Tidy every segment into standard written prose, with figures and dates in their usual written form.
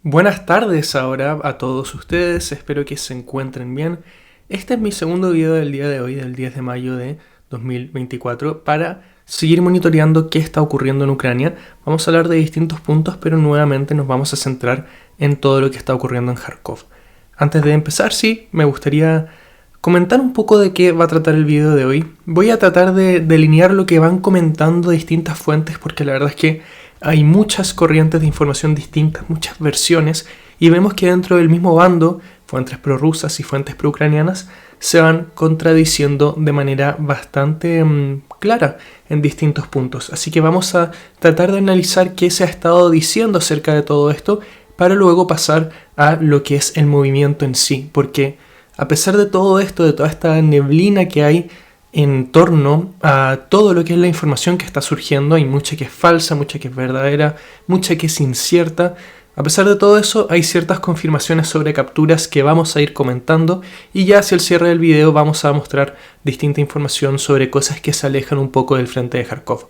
Buenas tardes ahora a todos ustedes, espero que se encuentren bien. Este es mi segundo video del día de hoy, del 10 de mayo de 2024, para seguir monitoreando qué está ocurriendo en Ucrania. Vamos a hablar de distintos puntos, pero nuevamente nos vamos a centrar en todo lo que está ocurriendo en Kharkov. Antes de empezar, sí, me gustaría comentar un poco de qué va a tratar el video de hoy. Voy a tratar de delinear lo que van comentando distintas fuentes, porque la verdad es que hay muchas corrientes de información distintas, muchas versiones, y vemos que dentro del mismo bando, fuentes prorrusas y fuentes proucranianas, se van contradiciendo de manera bastante clara en distintos puntos. Así que vamos a tratar de analizar qué se ha estado diciendo acerca de todo esto, para luego pasar a lo que es el movimiento en sí, porque a pesar de todo esto, de toda esta neblina que hay en torno a todo lo que es la información que está surgiendo, hay mucha que es falsa, mucha que es verdadera, mucha que es incierta. A pesar de todo eso, hay ciertas confirmaciones sobre capturas que vamos a ir comentando, y ya hacia el cierre del video vamos a mostrar distinta información sobre cosas que se alejan un poco del frente de Kharkov.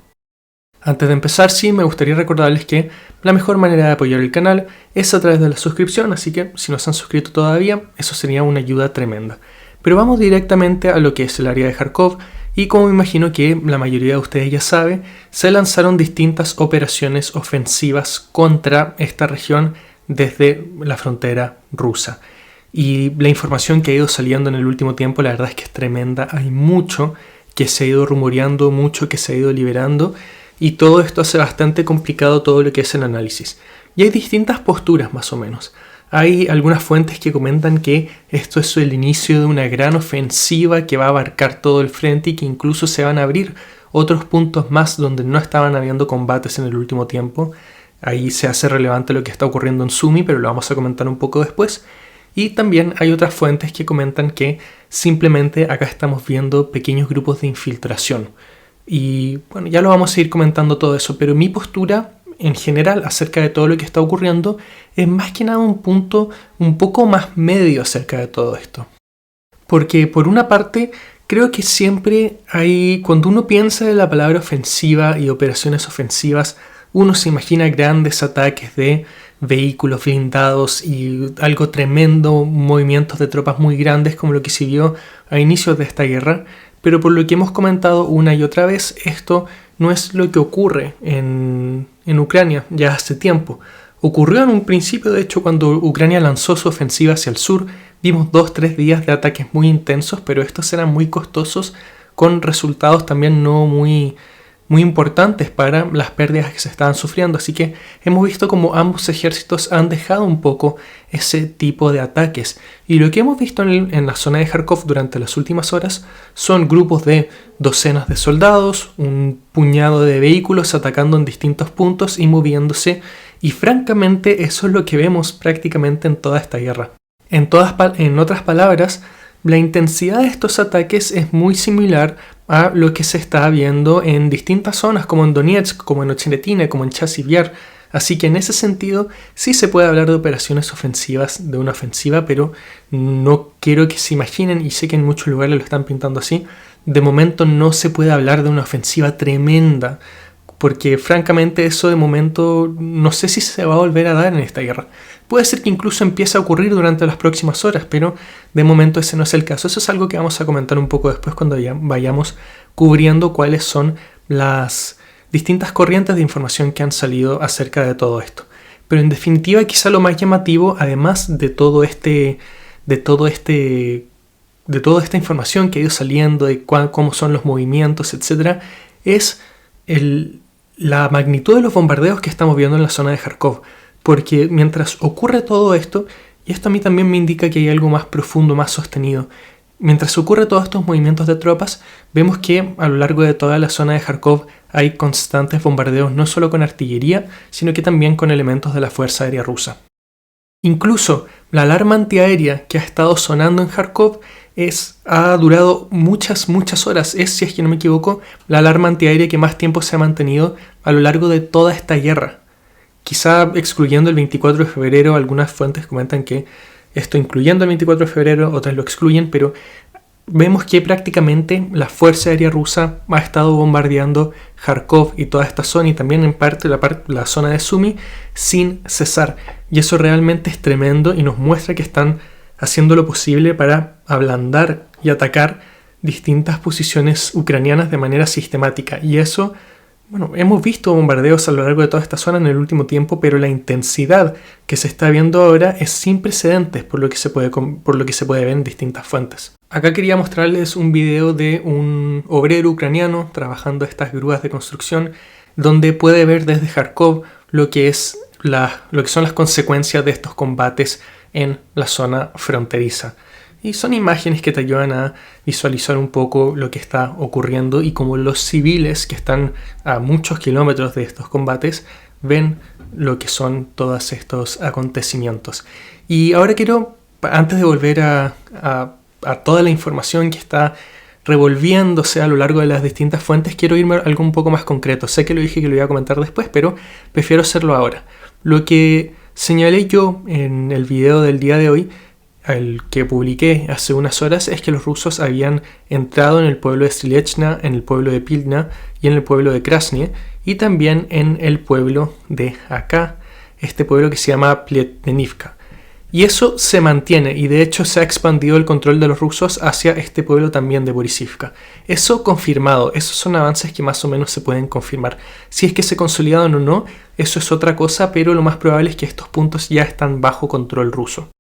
Antes de empezar, sí, me gustaría recordarles que la mejor manera de apoyar el canal es a través de la suscripción, así que si no se han suscrito todavía, eso sería una ayuda tremenda. Pero vamos directamente a lo que es el área de Kharkov, y como me imagino que la mayoría de ustedes ya sabe, se lanzaron distintas operaciones ofensivas contra esta región desde la frontera rusa. Y la información que ha ido saliendo en el último tiempo, la verdad es que es tremenda. Hay mucho que se ha ido rumoreando, mucho que se ha ido liberando, y todo esto hace bastante complicado todo lo que es el análisis. Y hay distintas posturas más o menos. Hay algunas fuentes que comentan que esto es el inicio de una gran ofensiva que va a abarcar todo el frente y que incluso se van a abrir otros puntos más donde no estaban habiendo combates en el último tiempo. Ahí se hace relevante lo que está ocurriendo en Sumy, pero lo vamos a comentar un poco después. Y también hay otras fuentes que comentan que simplemente acá estamos viendo pequeños grupos de infiltración. Y bueno, ya lo vamos a ir comentando todo eso, pero mi postura en general acerca de todo lo que está ocurriendo es más que nada un punto un poco más medio acerca de todo esto. Porque por una parte creo que siempre hay, cuando uno piensa en la palabra ofensiva y operaciones ofensivas, uno se imagina grandes ataques de vehículos blindados y algo tremendo, movimientos de tropas muy grandes como lo que se vio a inicios de esta guerra. Pero por lo que hemos comentado una y otra vez, esto no es lo que ocurre en Ucrania ya hace tiempo. Ocurrió en un principio, de hecho, cuando Ucrania lanzó su ofensiva hacia el sur. Vimos 2-3 días de ataques muy intensos, pero estos eran muy costosos, con resultados también no muy importantes para las pérdidas que se estaban sufriendo. Así que hemos visto como ambos ejércitos han dejado un poco ese tipo de ataques. Y lo que hemos visto en la zona de Kharkov durante las últimas horas son grupos de docenas de soldados, un puñado de vehículos atacando en distintos puntos y moviéndose. Y francamente eso es lo que vemos prácticamente en toda esta guerra. En otras palabras, la intensidad de estos ataques es muy similar a lo que se está viendo en distintas zonas, como en Donetsk, como en Ocheretine, como en Chasiv Yar. Así que en ese sentido sí se puede hablar de operaciones ofensivas, de una ofensiva, pero no quiero que se imaginen, y sé que en muchos lugares lo están pintando así, de momento no se puede hablar de una ofensiva tremenda, porque francamente eso de momento no sé si se va a volver a dar en esta guerra. Puede ser que incluso empiece a ocurrir durante las próximas horas, pero de momento ese no es el caso. Eso es algo que vamos a comentar un poco después cuando ya vayamos cubriendo cuáles son las distintas corrientes de información que han salido acerca de todo esto. Pero en definitiva, quizá lo más llamativo, además de toda esta información que ha ido saliendo, de cómo son los movimientos, etc., es la magnitud de los bombardeos que estamos viendo en la zona de Kharkov. Porque mientras ocurre todo esto, y esto a mí también me indica que hay algo más profundo, más sostenido, mientras ocurre todos estos movimientos de tropas, vemos que a lo largo de toda la zona de Kharkov hay constantes bombardeos no solo con artillería, sino que también con elementos de la Fuerza Aérea Rusa. Incluso la alarma antiaérea que ha estado sonando en Kharkov ha durado muchas horas. Es, si es que no me equivoco, la alarma antiaérea que más tiempo se ha mantenido a lo largo de toda esta guerra. Quizá excluyendo el 24 de febrero, algunas fuentes comentan que esto incluyendo el 24 de febrero, otras lo excluyen, pero vemos que prácticamente la Fuerza Aérea Rusa ha estado bombardeando Kharkov y toda esta zona y también en parte la zona de Sumy sin cesar. Y eso realmente es tremendo y nos muestra que están haciendo lo posible para ablandar y atacar distintas posiciones ucranianas de manera sistemática. Y eso, bueno, hemos visto bombardeos a lo largo de toda esta zona en el último tiempo, pero la intensidad que se está viendo ahora es sin precedentes por lo que se puede ver en distintas fuentes. Acá quería mostrarles un video de un obrero ucraniano trabajando estas grúas de construcción, donde puede ver desde Kharkov lo que son las consecuencias de estos combates en la zona fronteriza. Y son imágenes que te ayudan a visualizar un poco lo que está ocurriendo y cómo los civiles que están a muchos kilómetros de estos combates ven lo que son todos estos acontecimientos. Y ahora quiero, antes de volver a toda la información que está revolviéndose a lo largo de las distintas fuentes, quiero irme a algo un poco más concreto. Sé que lo dije que lo iba a comentar después, pero prefiero hacerlo ahora. Lo que señalé yo en el video del día de hoy, el que publiqué hace unas horas, es que los rusos habían entrado en el pueblo de Strelechna, en el pueblo de Pilna y en el pueblo de Krasny, y también en el pueblo de acá, este pueblo que se llama Pletnivka. Y eso se mantiene, y de hecho se ha expandido el control de los rusos hacia este pueblo también de Borisivka. Eso confirmado, esos son avances que más o menos se pueden confirmar. Si es que se consolidan o no, eso es otra cosa, pero lo más probable es que estos puntos ya están bajo control ruso.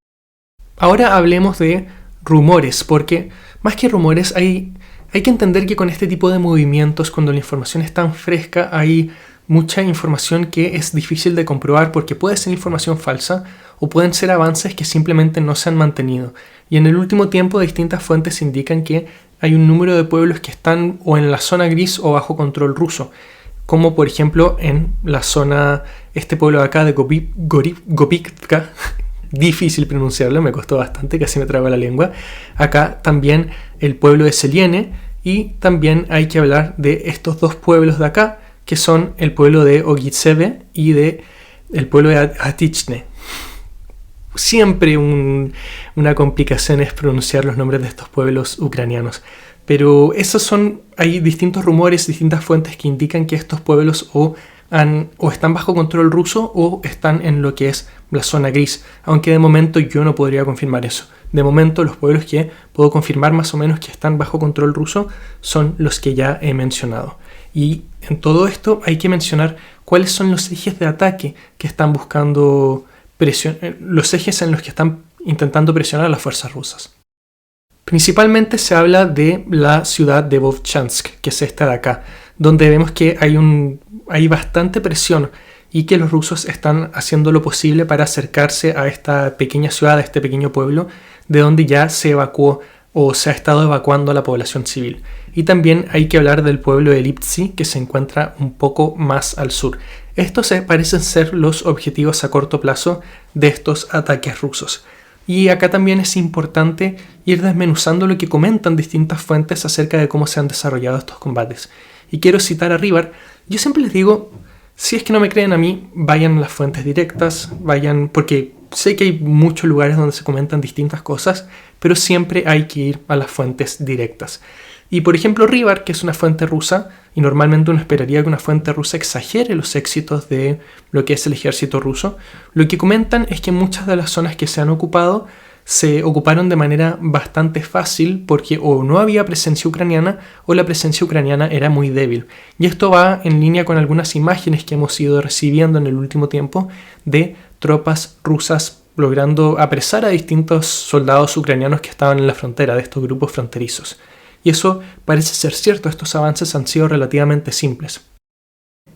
Ahora hablemos de rumores, porque más que rumores hay que entender que con este tipo de movimientos, cuando la información es tan fresca, hay mucha información que es difícil de comprobar porque puede ser información falsa o pueden ser avances que simplemente no se han mantenido. Y en el último tiempo distintas fuentes indican que hay un número de pueblos que están o en la zona gris o bajo control ruso, como por ejemplo en la zona, este pueblo de acá de Gopivka, difícil pronunciarlo, me costó bastante, casi me trabo la lengua. Acá también el pueblo de Seliene, y también hay que hablar de estos dos pueblos de acá, que son el pueblo de Ogitseve y el pueblo de Atichne. Siempre una complicación es pronunciar los nombres de estos pueblos ucranianos. Pero hay distintos rumores, distintas fuentes que indican que estos pueblos o están bajo control ruso o están en lo que es la zona gris, aunque de momento yo no podría confirmar eso. De momento los pueblos que puedo confirmar más o menos que están bajo control ruso son los que ya he mencionado. Y en todo esto hay que mencionar cuáles son los ejes de ataque que están buscando los ejes en los que están intentando presionar a las fuerzas rusas. Principalmente se habla de la ciudad de Vovchansk, que es esta de acá, donde vemos que hay bastante presión y que los rusos están haciendo lo posible para acercarse a esta pequeña ciudad, a este pequeño pueblo, de donde ya se evacuó o se ha estado evacuando a la población civil. Y también hay que hablar del pueblo de Liptsi, que se encuentra un poco más al sur. Estos parecen ser los objetivos a corto plazo de estos ataques rusos. Y acá también es importante ir desmenuzando lo que comentan distintas fuentes acerca de cómo se han desarrollado estos combates. Y quiero citar a Rybar. Yo siempre les digo, si es que no me creen a mí, vayan a las fuentes directas, porque sé que hay muchos lugares donde se comentan distintas cosas, pero siempre hay que ir a las fuentes directas. Y por ejemplo Rybar, que es una fuente rusa, y normalmente uno esperaría que una fuente rusa exagere los éxitos de lo que es el ejército ruso, lo que comentan es que muchas de las zonas que se han ocupado se ocuparon de manera bastante fácil porque o no había presencia ucraniana o la presencia ucraniana era muy débil. Y esto va en línea con algunas imágenes que hemos ido recibiendo en el último tiempo de tropas rusas logrando apresar a distintos soldados ucranianos que estaban en la frontera de estos grupos fronterizos. Y eso parece ser cierto, estos avances han sido relativamente simples.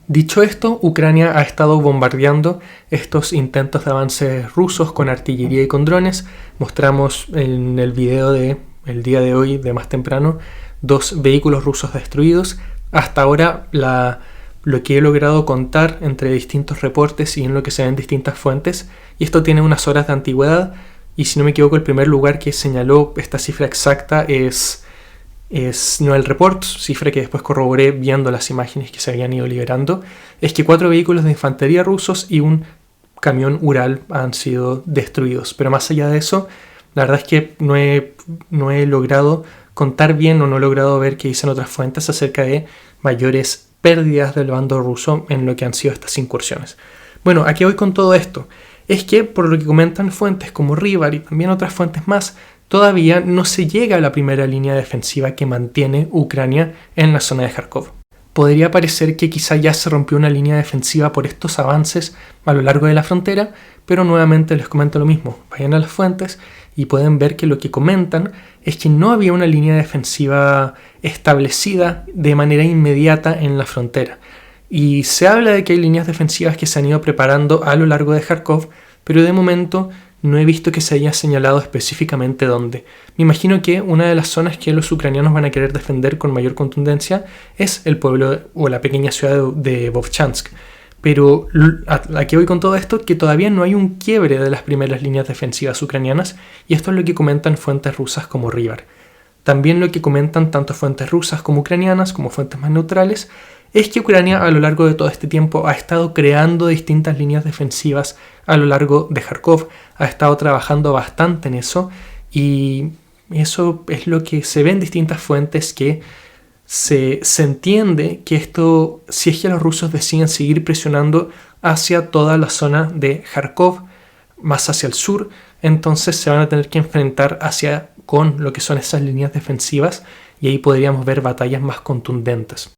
Dicho esto, Ucrania ha estado bombardeando estos intentos de avances rusos con artillería y con drones. Mostramos en el video del día de hoy, de más temprano, 2 vehículos rusos destruidos. Hasta ahora lo que he logrado contar entre distintos reportes y en lo que se ven distintas fuentes, y esto tiene unas horas de antigüedad, y si no me equivoco el primer lugar que señaló esta cifra exacta es Noel Report, cifra que después corroboré viendo las imágenes que se habían ido liberando, es que 4 vehículos de infantería rusos y un camión Ural han sido destruidos. Pero más allá de eso, la verdad es que no he logrado contar bien o no he logrado ver qué dicen otras fuentes acerca de mayores pérdidas del bando ruso en lo que han sido estas incursiones. Bueno, ¿a qué voy con todo esto? Es que, por lo que comentan fuentes como Rivar y también otras fuentes más, todavía no se llega a la primera línea defensiva que mantiene Ucrania en la zona de Kharkov. Podría parecer que quizá ya se rompió una línea defensiva por estos avances a lo largo de la frontera, pero nuevamente les comento lo mismo. Vayan a las fuentes y pueden ver que lo que comentan es que no había una línea defensiva establecida de manera inmediata en la frontera. Y se habla de que hay líneas defensivas que se han ido preparando a lo largo de Kharkov, pero de momento no he visto que se haya señalado específicamente dónde. Me imagino que una de las zonas que los ucranianos van a querer defender con mayor contundencia es el pueblo o la pequeña ciudad de Vovchansk. Pero ¿a qué voy con todo esto? Que todavía no hay un quiebre de las primeras líneas defensivas ucranianas, y esto es lo que comentan fuentes rusas como Rivar. También lo que comentan tanto fuentes rusas como ucranianas, como fuentes más neutrales, es que Ucrania a lo largo de todo este tiempo ha estado creando distintas líneas defensivas a lo largo de Kharkov, ha estado trabajando bastante en eso, y eso es lo que se ve en distintas fuentes, que se entiende que esto, si es que los rusos deciden seguir presionando hacia toda la zona de Kharkov, más hacia el sur, entonces se van a tener que enfrentar con lo que son esas líneas defensivas, y ahí podríamos ver batallas más contundentes.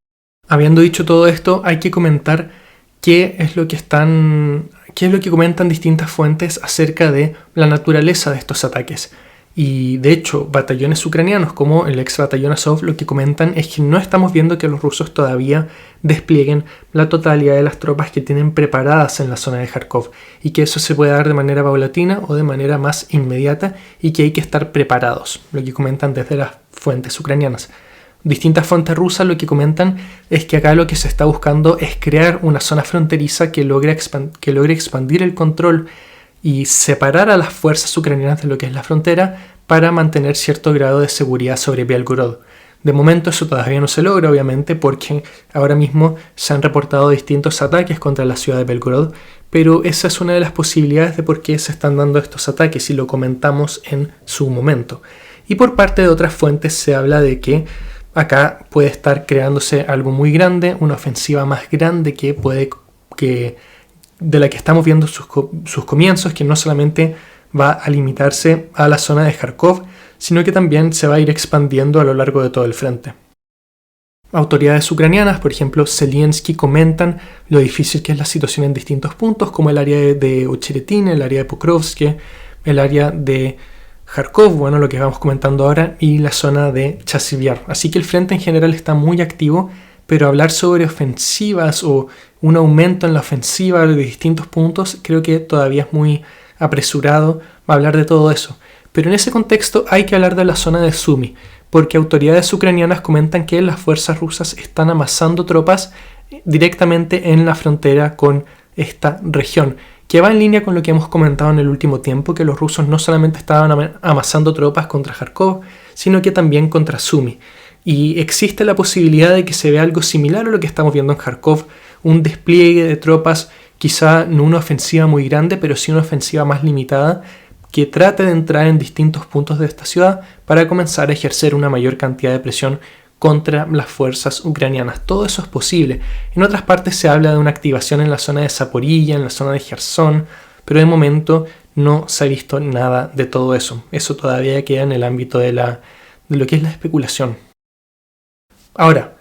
Habiendo dicho todo esto, hay que comentar qué es lo que comentan distintas fuentes acerca de la naturaleza de estos ataques. Y de hecho, batallones ucranianos como el ex batallón Azov lo que comentan es que no estamos viendo que los rusos todavía desplieguen la totalidad de las tropas que tienen preparadas en la zona de Kharkov, y que eso se puede dar de manera paulatina o de manera más inmediata, y que hay que estar preparados, lo que comentan desde las fuentes ucranianas. Distintas fuentes rusas lo que comentan es que acá lo que se está buscando es crear una zona fronteriza que logre expandir el control y separar a las fuerzas ucranianas de lo que es la frontera para mantener cierto grado de seguridad sobre Belgorod. De momento eso todavía no se logra, obviamente, porque ahora mismo se han reportado distintos ataques contra la ciudad de Belgorod, pero esa es una de las posibilidades de por qué se están dando estos ataques, y lo comentamos en su momento. Y por parte de otras fuentes se habla de que acá puede estar creándose algo muy grande, una ofensiva más grande de la que estamos viendo sus comienzos, que no solamente va a limitarse a la zona de Kharkov, sino que también se va a ir expandiendo a lo largo de todo el frente. Autoridades ucranianas, por ejemplo Zelensky, comentan lo difícil que es la situación en distintos puntos, como el área de Ocheretin, el área de Pokrovsk, el área de Kharkov, bueno, lo que vamos comentando ahora, y la zona de Chasivyar. Así que el frente en general está muy activo, pero hablar sobre ofensivas o un aumento en la ofensiva de distintos puntos creo que todavía es muy apresurado hablar de todo eso. Pero en ese contexto hay que hablar de la zona de Sumy, porque autoridades ucranianas comentan que las fuerzas rusas están amasando tropas directamente en la frontera con esta región, que va en línea con lo que hemos comentado en el último tiempo, que los rusos no solamente estaban amasando tropas contra Kharkov, sino que también contra Sumy. Y existe la posibilidad de que se vea algo similar a lo que estamos viendo en Kharkov, un despliegue de tropas, quizá no una ofensiva muy grande, pero sí una ofensiva más limitada, que trate de entrar en distintos puntos de esta ciudad para comenzar a ejercer una mayor cantidad de presión contra las fuerzas ucranianas. Todo eso es posible. En otras partes se habla de una activación en la zona de Zaporilla, en la zona de Jersón, pero de momento no se ha visto nada de todo eso. Eso todavía queda en el ámbito de lo que es la especulación. Ahora,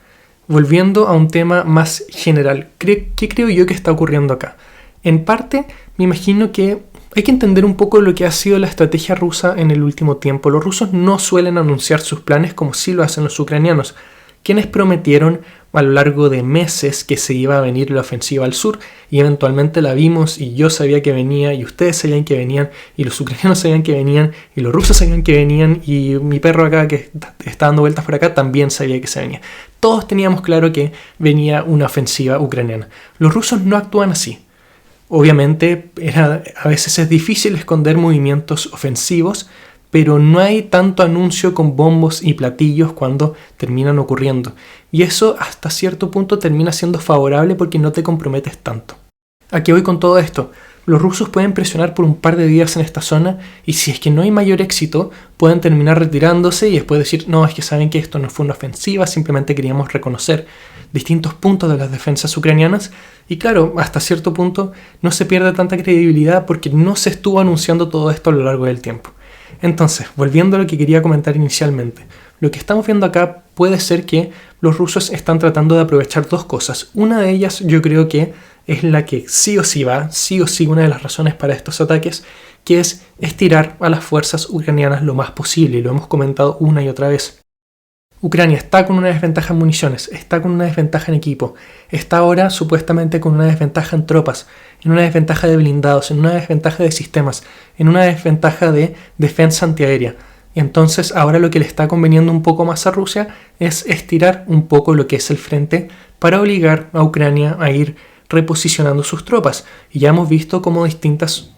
volviendo a un tema más general, ¿qué creo yo que está ocurriendo acá? En parte, me imagino que hay que entender un poco lo que ha sido la estrategia rusa en el último tiempo. Los rusos no suelen anunciar sus planes como sí lo hacen los ucranianos, quienes prometieron a lo largo de meses que se iba a venir la ofensiva al sur, y eventualmente la vimos, y yo sabía que venía, y ustedes sabían que venían, y los ucranianos sabían que venían, y los rusos sabían que venían, y mi perro acá que está dando vueltas por acá también sabía que se venía. Todos teníamos claro que venía una ofensiva ucraniana. Los rusos no actúan así. Obviamente a veces es difícil esconder movimientos ofensivos, pero no hay tanto anuncio con bombos y platillos cuando terminan ocurriendo. Y eso hasta cierto punto termina siendo favorable porque no te comprometes tanto. ¿A qué voy con todo esto? los rusos pueden presionar por un par de días en esta zona y si es que no hay mayor éxito, pueden terminar retirándose y después decir, no, es que saben que esto no fue una ofensiva, simplemente queríamos reconocer distintos puntos de las defensas ucranianas. Y claro, hasta cierto punto no se pierde tanta credibilidad porque no se estuvo anunciando todo esto a lo largo del tiempo. Entonces, volviendo a lo que quería comentar inicialmente, lo que estamos viendo acá puede ser que los rusos están tratando de aprovechar dos cosas. Una de ellas yo creo que es la que sí o sí una de las razones para estos ataques, que es estirar a las fuerzas ucranianas lo más posible, y lo hemos comentado una y otra vez. Ucrania está con una desventaja en municiones, está con una desventaja en equipo, está ahora supuestamente con una desventaja en tropas, en una desventaja de blindados, en una desventaja de sistemas, en una desventaja de defensa antiaérea. Entonces ahora lo que le está conveniendo un poco más a Rusia es estirar un poco lo que es el frente para obligar a Ucrania a ir reposicionando sus tropas. Y ya hemos visto cómo distintas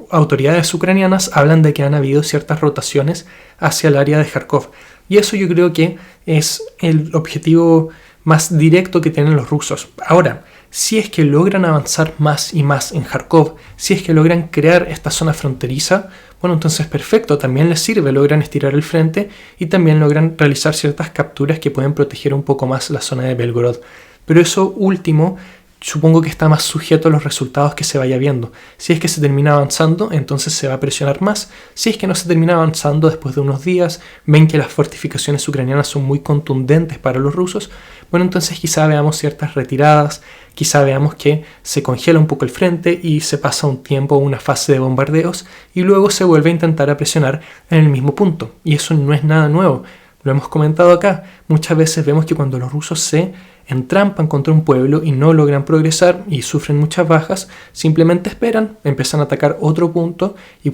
autoridades ucranianas hablan de que han habido ciertas rotaciones hacia el área de Kharkov. Y eso yo creo que es el objetivo más directo que tienen los rusos. Ahora, si es que logran avanzar más y más en Kharkov, si es que logran crear esta zona fronteriza, bueno, entonces perfecto, también les sirve, logran estirar el frente y también logran realizar ciertas capturas que pueden proteger un poco más la zona de Belgorod. Pero eso último supongo que está más sujeto a los resultados que se vaya viendo. Si es que se termina avanzando, entonces se va a presionar más. Si es que no se termina avanzando después de unos días, ven que las fortificaciones ucranianas son muy contundentes para los rusos, bueno, entonces quizá veamos ciertas retiradas, quizá veamos que se congela un poco el frente y se pasa un tiempo, una fase de bombardeos, y luego se vuelve a intentar a presionar en el mismo punto. Y eso no es nada nuevo. Lo hemos comentado acá. Muchas veces vemos que cuando los rusos se entrampan contra un pueblo y no logran progresar y sufren muchas bajas, simplemente esperan, empiezan a atacar otro punto y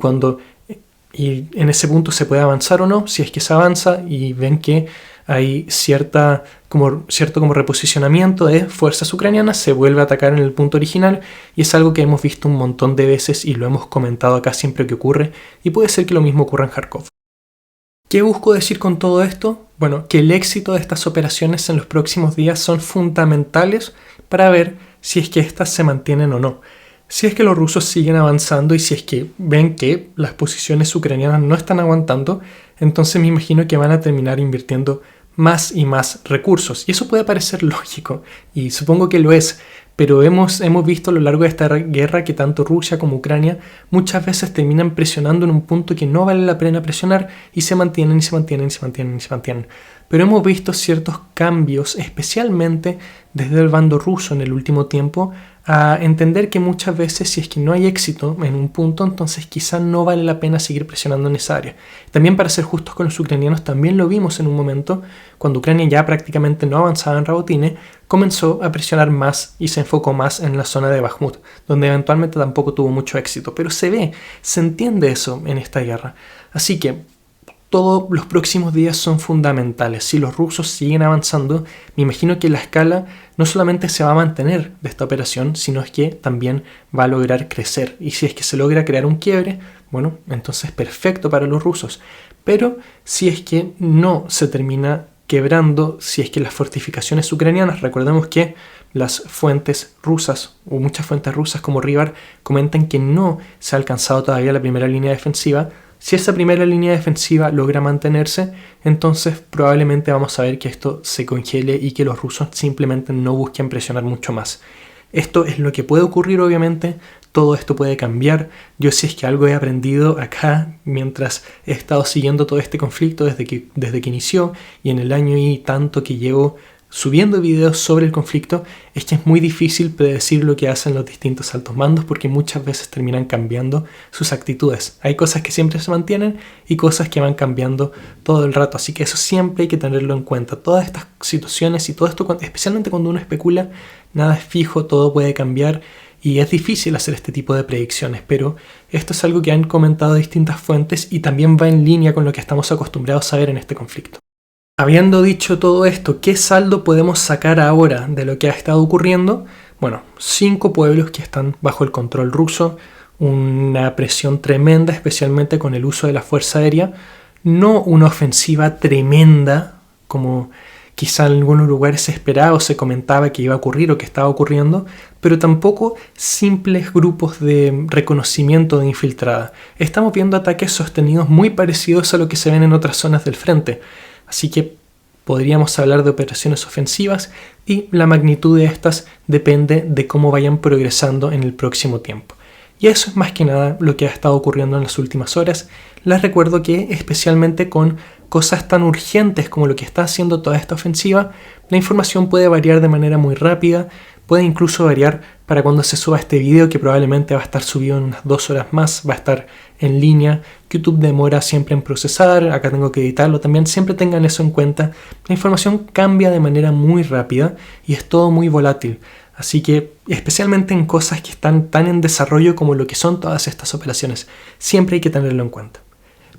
en ese punto se puede avanzar o no. Si es que se avanza y ven que hay cierto como reposicionamiento de fuerzas ucranianas, se vuelve a atacar en el punto original y es algo que hemos visto un montón de veces y lo hemos comentado acá siempre que ocurre y puede ser que lo mismo ocurra en Kharkov. ¿Qué busco decir con todo esto? Bueno, que el éxito de estas operaciones en los próximos días son fundamentales para ver si es que estas se mantienen o no. Si es que los rusos siguen avanzando y si es que ven que las posiciones ucranianas no están aguantando, entonces me imagino que van a terminar invirtiendo más y más recursos. Y eso puede parecer lógico, y supongo que lo es, pero hemos visto a lo largo de esta guerra que tanto Rusia como Ucrania muchas veces terminan presionando en un punto que no vale la pena presionar y se mantienen. Pero hemos visto ciertos cambios, especialmente desde el bando ruso en el último tiempo, a entender que muchas veces si es que no hay éxito en un punto, entonces quizá no vale la pena seguir presionando en esa área. También, para ser justos con los ucranianos, también lo vimos en un momento cuando Ucrania ya prácticamente no avanzaba en Rabotine, comenzó a presionar más y se enfocó más en la zona de Bakhmut, donde eventualmente tampoco tuvo mucho éxito, pero se entiende eso en esta guerra. Así que todos los próximos días son fundamentales. Si los rusos siguen avanzando, me imagino que la escala no solamente se va a mantener de esta operación, sino es que también va a lograr crecer. Y si es que se logra crear un quiebre, bueno, entonces perfecto para los rusos. Pero si es que no se termina quebrando, si es que las fortificaciones ucranianas, recordemos que las fuentes rusas, o muchas fuentes rusas como Rivar, comentan que no se ha alcanzado todavía la primera línea defensiva. Si esa primera línea defensiva logra mantenerse, entonces probablemente vamos a ver que esto se congele y que los rusos simplemente no busquen presionar mucho más. Esto es lo que puede ocurrir, obviamente. Todo esto puede cambiar. Yo, si es que algo he aprendido acá mientras he estado siguiendo todo este conflicto desde que inició y en el año y tanto que llevo subiendo videos sobre el conflicto, es que es muy difícil predecir lo que hacen los distintos altos mandos porque muchas veces terminan cambiando sus actitudes. Hay cosas que siempre se mantienen y cosas que van cambiando todo el rato, así que eso siempre hay que tenerlo en cuenta. Todas estas situaciones y todo esto, especialmente cuando uno especula, nada es fijo, todo puede cambiar y es difícil hacer este tipo de predicciones, pero esto es algo que han comentado distintas fuentes y también va en línea con lo que estamos acostumbrados a ver en este conflicto. Habiendo dicho todo esto, ¿qué saldo podemos sacar ahora de lo que ha estado ocurriendo? Bueno, 5 pueblos que están bajo el control ruso, una presión tremenda, especialmente con el uso de la fuerza aérea, no una ofensiva tremenda como quizá en algunos lugares se esperaba o se comentaba que iba a ocurrir o que estaba ocurriendo, pero tampoco simples grupos de reconocimiento de infiltrada. Estamos viendo ataques sostenidos muy parecidos a lo que se ven en otras zonas del frente, así que podríamos hablar de operaciones ofensivas y la magnitud de estas depende de cómo vayan progresando en el próximo tiempo. Y eso es más que nada lo que ha estado ocurriendo en las últimas horas. Les recuerdo que especialmente con cosas tan urgentes como lo que está haciendo toda esta ofensiva, la información puede variar de manera muy rápida, puede incluso variar para cuando se suba este video, que probablemente va a estar subido en unas 2 horas más, va a estar en línea. YouTube demora siempre en procesar, acá tengo que editarlo también, siempre tengan eso en cuenta. La información cambia de manera muy rápida y es todo muy volátil. Así que, especialmente en cosas que están tan en desarrollo como lo que son todas estas operaciones, siempre hay que tenerlo en cuenta.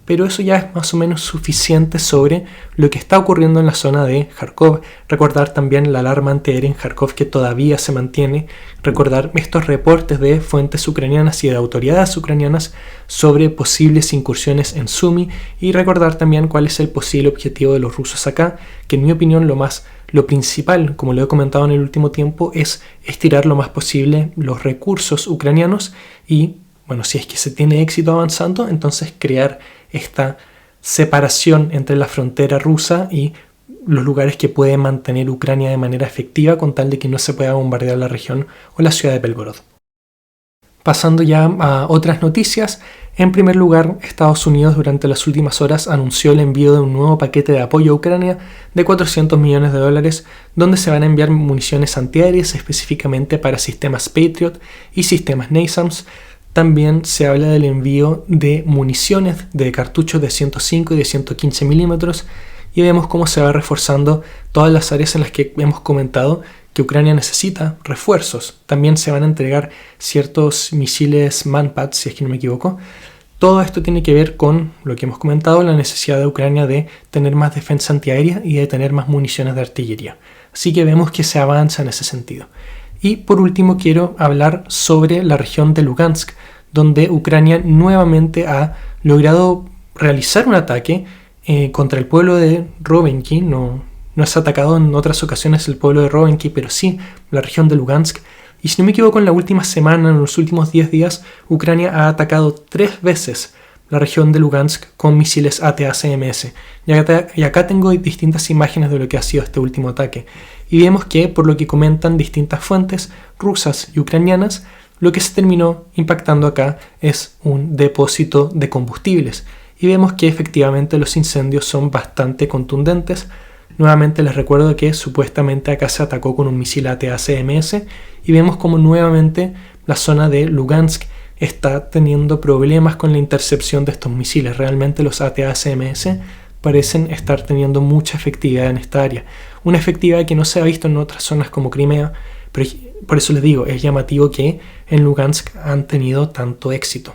Pero eso ya es más o menos suficiente sobre lo que está ocurriendo en la zona de Kharkov. Recordar también la alarma antiaérea en Kharkov que todavía se mantiene. Recordar estos reportes de fuentes ucranianas y de autoridades ucranianas sobre posibles incursiones en Sumy. Y recordar también cuál es el posible objetivo de los rusos acá, que en mi opinión lo principal, como lo he comentado en el último tiempo, es estirar lo más posible los recursos ucranianos y, bueno, si es que se tiene éxito avanzando, entonces crear esta separación entre la frontera rusa y los lugares que puede mantener Ucrania de manera efectiva con tal de que no se pueda bombardear la región o la ciudad de Belgorod. Pasando ya a otras noticias, en primer lugar, Estados Unidos durante las últimas horas anunció el envío de un nuevo paquete de apoyo a Ucrania de $400 millones, donde se van a enviar municiones antiaéreas específicamente para sistemas Patriot y sistemas NASAMS. También se habla del envío de municiones de cartuchos de 105 y de 115 milímetros y vemos cómo se va reforzando todas las áreas en las que hemos comentado que Ucrania necesita refuerzos. También se van a entregar ciertos misiles Manpad, si es que no me equivoco. Todo esto tiene que ver con lo que hemos comentado, la necesidad de Ucrania de tener más defensa antiaérea y de tener más municiones de artillería. Así que vemos que se avanza en ese sentido. Y por último quiero hablar sobre la región de Lugansk, donde Ucrania nuevamente ha logrado realizar un ataque contra el pueblo de Rovenki. No es atacado en otras ocasiones el pueblo de Rovenki, pero sí la región de Lugansk. Y si no me equivoco, en la última semana, en los últimos 10 días, Ucrania ha atacado 3 veces la región de Lugansk con misiles ATACMS. Y acá tengo distintas imágenes de lo que ha sido este último ataque. Y vemos que, por lo que comentan distintas fuentes rusas y ucranianas, lo que se terminó impactando acá es un depósito de combustibles. Y vemos que efectivamente los incendios son bastante contundentes. Nuevamente les recuerdo que supuestamente acá se atacó con un misil ATACMS y vemos como nuevamente la zona de Lugansk está teniendo problemas con la intercepción de estos misiles. Realmente los ATACMS parecen estar teniendo mucha efectividad en esta área. Una efectividad que no se ha visto en otras zonas como Crimea, pero por eso les digo, es llamativo que en Lugansk han tenido tanto éxito.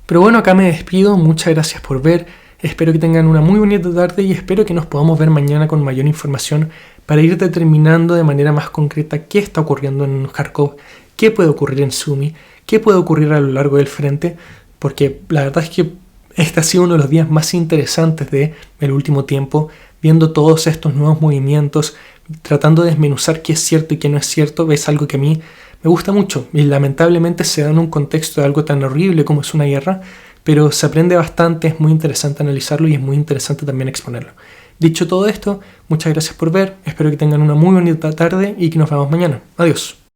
Pero bueno, acá me despido, muchas gracias por ver. Espero que tengan una muy bonita tarde y espero que nos podamos ver mañana con mayor información para ir determinando de manera más concreta qué está ocurriendo en Kharkov, qué puede ocurrir en Sumy, qué puede ocurrir a lo largo del frente, porque la verdad es que este ha sido uno de los días más interesantes del último tiempo, viendo todos estos nuevos movimientos, tratando de desmenuzar qué es cierto y qué no es cierto. Es algo que a mí me gusta mucho y lamentablemente se da en un contexto de algo tan horrible como es una guerra, pero se aprende bastante, es muy interesante analizarlo y es muy interesante también exponerlo. Dicho todo esto, muchas gracias por ver, espero que tengan una muy bonita tarde y que nos vemos mañana. Adiós.